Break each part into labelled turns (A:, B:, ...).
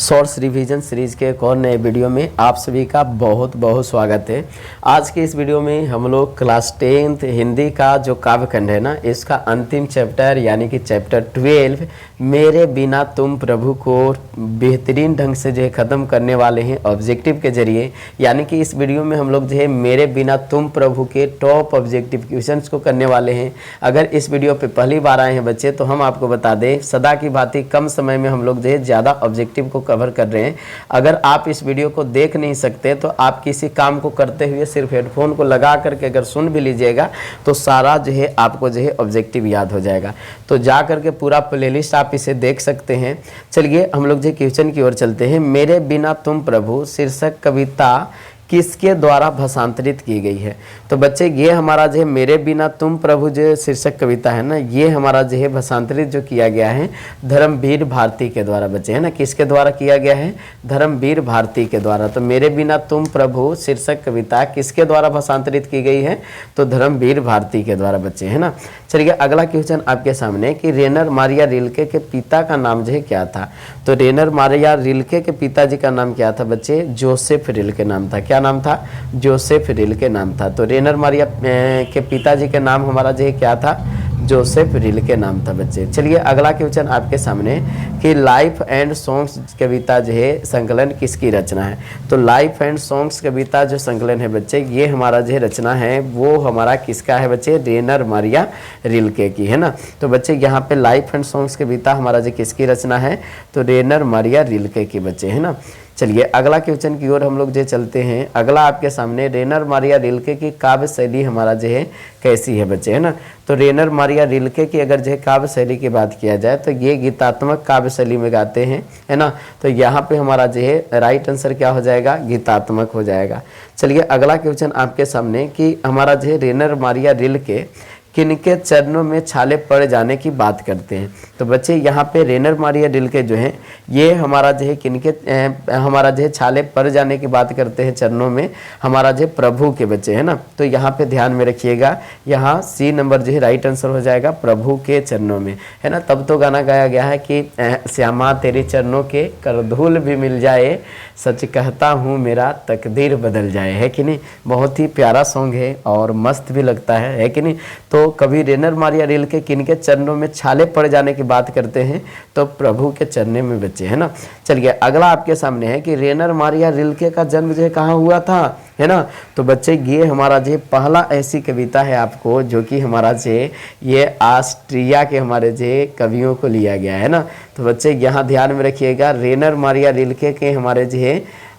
A: Shorts revision series के एक और नए वीडियो में आप सभी का बहुत बहुत स्वागत है। आज के इस वीडियो में हम लोग क्लास 10th हिंदी का जो काव्य खंड है ना, इसका अंतिम चैप्टर यानी कि चैप्टर 12 मेरे बिना तुम प्रभु को बेहतरीन ढंग से जो है ख़त्म करने वाले हैं ऑब्जेक्टिव के जरिए। यानी कि इस वीडियो में हम लोग जो है मेरे बिना तुम प्रभु के टॉप ऑब्जेक्टिव क्वेश्चंस को करने वाले हैं। अगर इस वीडियो पे पहली बार आए हैं बच्चे तो हम आपको बता दें, सदा की भांति कम समय में हम लोग जो है ज़्यादा ऑब्जेक्टिव को कवर कर रहे हैं। अगर आप इस वीडियो को देख नहीं सकते तो आप किसी काम को करते हुए सिर्फ हेडफोन को लगा करके अगर सुन भी लीजिएगा तो सारा जो है आपको जो है ऑब्जेक्टिव याद हो जाएगा। तो जा करके पूरा प्लेलिस्ट आप इसे देख सकते हैं। चलिए हम लोग जो क्वेश्चन की ओर चलते हैं। मेरे बिना तुम प्रभु शीर्षक कविता किसके द्वारा भाषांतरित की गई है? तो बच्चे ये हमारा जो है मेरे बिना तुम प्रभु जो शीर्षक कविता है ना, ये हमारा जो है भाषांतरित जो किया गया है धर्मवीर भारती के द्वारा बच्चे है ना। किसके द्वारा किया गया है? धर्मवीर भारती के द्वारा। तो मेरे बिना तुम प्रभु शीर्षक कविता किसके द्वारा भाषांतरित की गई है? तो धर्मवीर भारती के द्वारा बच्चे है ना। चलिए अगला क्वेश्चन आपके सामने कि रेनर मारिया रिल्के के पिता का नाम जो है क्या था? तो रेनर मारिया रिल्के के पिताजी का नाम क्या था बच्चे? जोसेफ रिल्के नाम था। क्या नाम था? जोसेफ रिल्के नाम था। तो रेनर मारिया के पिताजी के नाम हमारा जो है क्या था? जोसेफ रिल्के नाम था बच्चे। चलिए अगला क्वेश्चन आपके सामने कि लाइफ एंड सॉन्ग्स कविता जो है संकलन किसकी रचना है? तो लाइफ एंड सॉन्ग्स कविता जो संकलन है बच्चे, ये हमारा जो रचना है वो हमारा किसका है बच्चे? रेनर मारिया रिल्के की है ना। तो बच्चे यहाँ पे लाइफ एंड सॉन्ग्स कविता हमारा जो किसकी रचना है? तो रेनर मारिया रिल्के की बच्चे है ना। चलिए अगला क्वेश्चन की ओर हम लोग जो चलते हैं। अगला आपके सामने रेनर मारिया रिल्के की काव्य शैली हमारा जो है कैसी है बच्चे है ना। तो रेनर मारिया रिल्के की अगर जो है काव्य शैली की बात किया जाए तो ये गीतात्मक काव्य शैली में गाते हैं है ना। तो यहाँ पे हमारा जो है राइट आंसर क्या हो जाएगा? गीतात्मक हो जाएगा। चलिए अगला क्वेश्चन आपके सामने कि हमारा जो है रेनर मारिया रिल्के किनके चरणों में छाले पड़ जाने की बात करते हैं? तो बच्चे यहाँ पे रेनर मारिया रिल्के जो है ये हमारा जो है किनके हमारा जो है छाले पड़ जाने की बात करते हैं चरणों में? हमारा जो है प्रभु के बच्चे है ना। तो यहाँ पे ध्यान में रखिएगा, यहाँ सी नंबर जो है राइट आंसर हो जाएगा प्रभु के चरणों में है ना। तब तो गाना गाया गया है कि श्यामा तेरे चरणों के कर धूल भी मिल जाए, सच कहता हूँ मेरा तकदीर बदल जाए, है कि नहीं? बहुत ही प्यारा सॉन्ग है और मस्त भी लगता है कि नहीं? तो कभी रेनर मारिया रिल्के किनके चरणों में छाले पड़ जाने की बात करते हैं? तो प्रभु के चरणों में बच्चे है ना। चलिए अगला आपके सामने है कि रेनर मारिया रिल्के का जन्म जो है कहाँ हुआ था है ना। तो बच्चे ये हमारा जो पहला ऐसी कविता है आपको जो कि हमारा जो ये ऑस्ट्रिया के हमारे जो कवियों को लिया गया है ना। तो बच्चे यहाँ ध्यान में रखिएगा, रेनर मारिया रिल्के के हमारे जो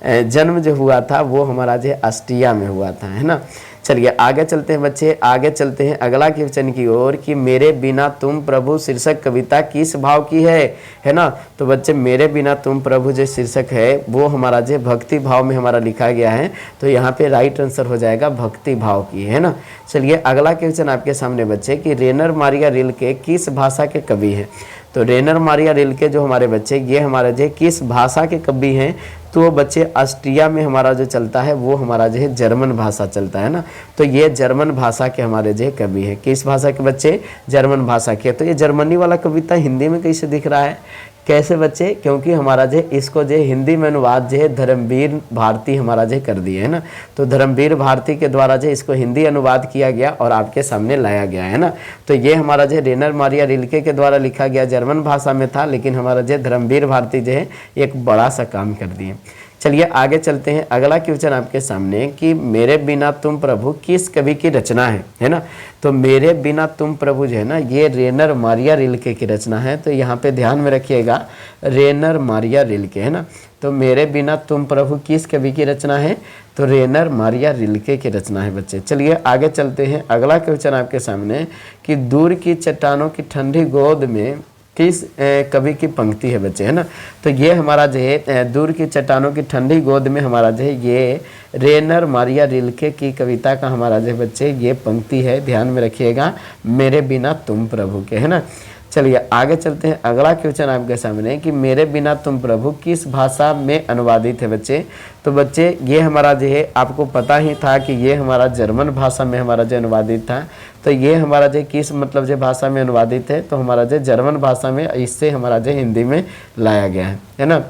A: जन्म जो हुआ था वो हमारा जो ऑस्ट्रिया में हुआ था है ना। चलिए आगे चलते हैं बच्चे, आगे चलते हैं अगला क्वेश्चन की ओर कि मेरे बिना तुम प्रभु शीर्षक कविता किस भाव की है ना। तो बच्चे मेरे बिना तुम प्रभु जो शीर्षक है वो हमारा जो भक्ति भाव में हमारा लिखा गया है। तो यहाँ पे राइट आंसर हो जाएगा भक्ति भाव की है ना। चलिए अगला क्वेश्चन आपके सामने बच्चे कि रेनर मारिया रिल्के किस भाषा के कवि हैं? तो रेनर मारिया रिल्के जो हमारे बच्चे ये हमारे जो किस भाषा के कवि हैं? तो बच्चे ऑस्ट्रिया में हमारा जो चलता है वो हमारा जो है जर्मन भाषा चलता है ना। तो ये जर्मन भाषा के हमारे जो कवि है। किस भाषा के बच्चे? जर्मन भाषा के। तो ये जर्मनी वाला कविता हिंदी में कैसे दिख रहा है? कैसे बच्चे? क्योंकि हमारा जो इसको जो हिंदी में अनुवाद जो है धर्मवीर भारती हमारा जो कर दिए है ना। तो धर्मवीर भारती के द्वारा जो इसको हिंदी अनुवाद किया गया और आपके सामने लाया गया है ना। तो ये हमारा जो रेनर मारिया रिल्के के द्वारा लिखा गया जर्मन भाषा में था, लेकिन हमारा जो धर्मवीर भारती जो है एक बड़ा सा काम कर दिए। चलिए आगे चलते हैं। अगला क्वेश्चन आपके सामने कि मेरे बिना तुम प्रभु किस कवि की रचना है ना। तो मेरे बिना तुम प्रभु जो है ना ये रेनर मारिया रिल्के की रचना है। तो यहाँ पे ध्यान में रखिएगा रेनर मारिया रिल्के है ना। तो मेरे बिना तुम प्रभु किस कवि की रचना है? तो रेनर मारिया रिल्के की रचना है बच्चे। चलिए आगे चलते हैं। अगला क्वेश्चन आपके सामने कि दूर की चट्टानों की ठंडी गोद में किस कवि की पंक्ति है बच्चे है ना। तो ये हमारा जो है दूर की चट्टानों की ठंडी गोद में हमारा जो है ये रेनर मारिया रिल्के की कविता का हमारा जो बच्चे ये पंक्ति है। ध्यान में रखिएगा मेरे बिना तुम प्रभु के है ना। चलिए आगे चलते हैं। अगला क्वेश्चन आपके सामने कि मेरे बिना तुम प्रभु किस भाषा में अनुवादित है बच्चे? तो बच्चे ये हमारा जो है आपको पता ही था कि ये हमारा जर्मन भाषा में हमारा जो अनुवादित था। तो ये हमारा जो किस मतलब जो भाषा में अनुवादित है? तो हमारा जो जर्मन भाषा में, इससे हमारा जो हिंदी में लाया गया है ना।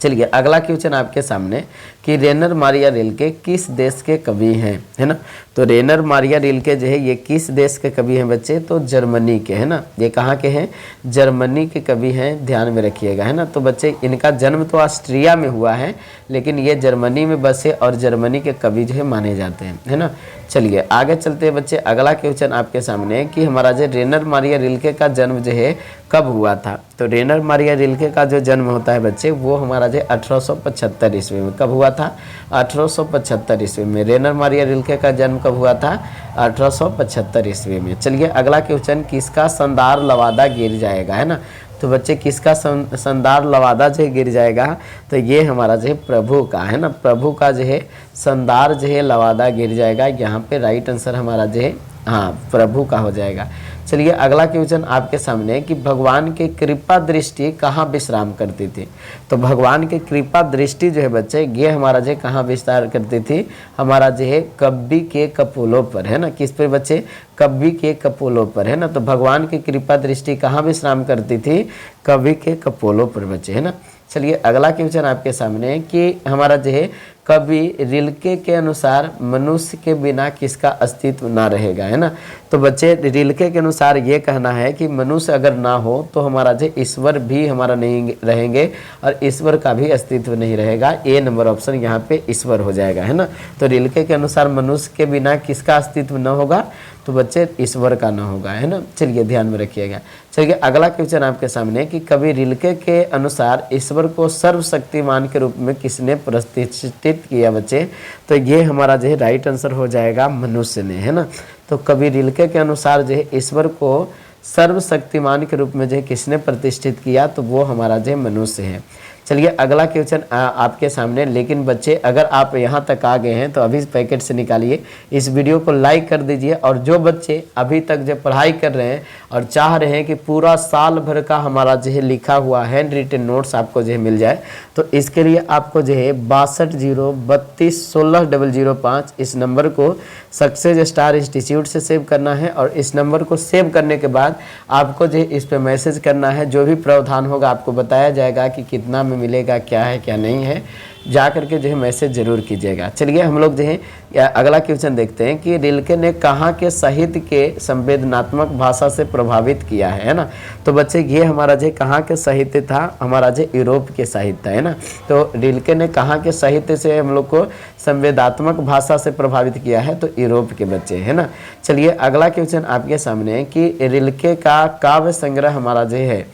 A: चलिए अगला क्वेश्चन आपके सामने कि रेनर मारिया रिल्के किस देश के कवि हैं, है ना। तो रेनर मारिया रिल्के जो है ये किस देश के कवि हैं बच्चे, तो जर्मनी के, है ना। ये कहाँ के हैं, जर्मनी के कवि हैं, ध्यान में रखिएगा, है ना। तो बच्चे इनका जन्म तो ऑस्ट्रिया में हुआ है, लेकिन ये जर्मनी में बसे और जर्मनी के कवि जो है माने जाते हैं, है ना। चलिए आगे चलते हैं बच्चे, अगला क्वेश्चन आपके सामने कि हमारा जो रेनर मारिया रिल्के का जन्म जो है कब हुआ था। तो रेनर मारिया रिल्के का जो जन्म होता है बच्चे वो हमारा जो 1875 ईस्वी में, कब हुआ था, 1875 ईस्वी में। रेनर मारिया रिल्के का जन्म कब हुआ था, 1875 ईस्वी में। चलिए अगला क्वेश्चन, किसका संदार लवादा गिर जाएगा, है ना। तो बच्चे किसका संदार लवादा जो है गिर जाएगा, तो ये हमारा जो है प्रभु का, है ना। प्रभु का जो है संदार जो है लवादा गिर जाएगा। यहाँ पे राइट आंसर हमारा जो है हाँ प्रभु का हो जाएगा। चलिए अगला क्वेश्चन आपके सामने कि भगवान की कृपा दृष्टि कहाँ विश्राम करती थी। तो भगवान की कृपा दृष्टि जो है बच्चे ये हमारा जो कहाँ विस्तार करती थी, हमारा जो है कब्बी के कपोलों पर, है ना। किस पे बच्चे, कब्बी के कपोलों पर, है ना। तो भगवान की कृपा दृष्टि कहाँ विश्राम करती थी, कब्बी के कपोलों पर बच्चे, है ना। चलिए अगला क्वेश्चन आपके सामने कि हमारा जो है कवि रिल्के के अनुसार मनुष्य के बिना किसका अस्तित्व ना रहेगा, है ना। तो बच्चे रिल्के के अनुसार ये कहना है कि मनुष्य अगर ना हो तो हमारा जो ईश्वर भी हमारा नहीं रहेंगे और ईश्वर का भी अस्तित्व नहीं रहेगा। ए नंबर ऑप्शन यहाँ पे ईश्वर हो जाएगा, है ना। तो रिल्के के अनुसार मनुष्य के बिना किसका अस्तित्व न होगा, तो बच्चे ईश्वर का न होगा, है ना। चलिए ध्यान में रखिएगा। चलिए अगला क्वेश्चन आपके सामने कि कवि रिल्के के अनुसार ईश्वर को सर्वशक्तिमान के रूप में किसने प्रतिष्ठित किया बच्चे, तो ये हमारा जो है राइट आंसर हो जाएगा मनुष्य ने, है ना। तो कवि रिल्के के अनुसार जो है ईश्वर को सर्वशक्तिमान के रूप में जो है किसने प्रतिष्ठित किया, तो वो हमारा जो है मनुष्य है। चलिए अगला क्वेश्चन आपके सामने, लेकिन बच्चे अगर आप यहाँ तक आ गए हैं तो अभी पैकेट से निकालिए, इस वीडियो को लाइक कर दीजिए। और जो बच्चे अभी तक जो पढ़ाई कर रहे हैं और चाह रहे हैं कि पूरा साल भर का हमारा जो है लिखा हुआ हैंड रिटन नोट्स आपको जो है मिल जाए, तो इसके लिए आपको जो है 6203216005 इस नंबर को सक्सेस स्टार इंस्टीट्यूट से सेव करना है। और इस नंबर को सेव करने के बाद आपको जो है इस पर मैसेज करना है। जो भी प्रावधान होगा आपको बताया जाएगा कि कितना में मिलेगा, क्या है क्या नहीं है, जा करके जो है मैसेज जरूर कीजिएगा। चलिए हम लोग जो है अगला क्वेश्चन देखते हैं कि रिल्के ने कहाँ के साहित्य के संवेदनात्मक भाषा से प्रभावित किया है ना। तो बच्चे ये हमारा जो कहाँ के साहित्य था, हमारा जो यूरोप के साहित्य है ना। तो रिल्के ने कहाँ के साहित्य से हम लोग को संवेदनात्मक भाषा से प्रभावित किया है, तो यूरोप के बच्चे, है ना। चलिए अगला क्वेश्चन आपके सामने कि रिल्के का काव्य संग्रह हमारा जो है,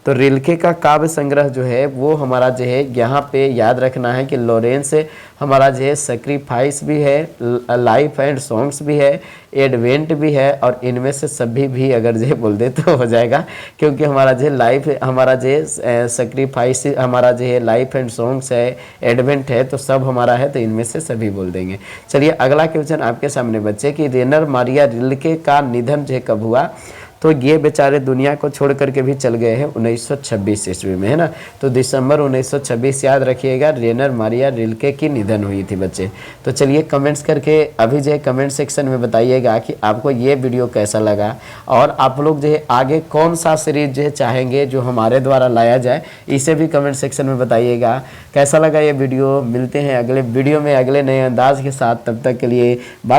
A: तो रिल्के का काव्य संग्रह जो है वो हमारा जो है यहाँ पे याद रखना है कि लॉरेंस हमारा जो है सैक्रिफाइस भी है, लाइफ एंड सॉन्ग्स भी है, एडवेंट भी है, और इनमें से सभी भी अगर जो बोल दे तो हो जाएगा, क्योंकि हमारा जो लाइफ हमारा जो सैक्रिफाइस हमारा जो है लाइफ एंड सॉन्ग्स है, एडवेंट है, तो सब हमारा है, तो इनमें से सभी बोल देंगे। चलिए अगला क्वेश्चन आपके सामने बच्चे कि रेनर मारिया रिल्के का निधन जो है कब हुआ। तो ये बेचारे दुनिया को छोड़ करके भी चल गए हैं 1926 ईस्वी में, है ना। तो दिसंबर 1926 याद रखिएगा रेनर मारिया रिल्के की निधन हुई थी बच्चे। तो चलिए कमेंट्स करके अभी जो है कमेंट सेक्शन में बताइएगा कि आपको ये वीडियो कैसा लगा, और आप लोग जो है आगे कौन सा सीरीज जो है चाहेंगे जो हमारे द्वारा लाया जाए, इसे भी कमेंट सेक्शन में बताइएगा। कैसा लगा ये वीडियो, मिलते हैं अगले वीडियो में अगले नए अंदाज के साथ, तब तक के लिए बाय।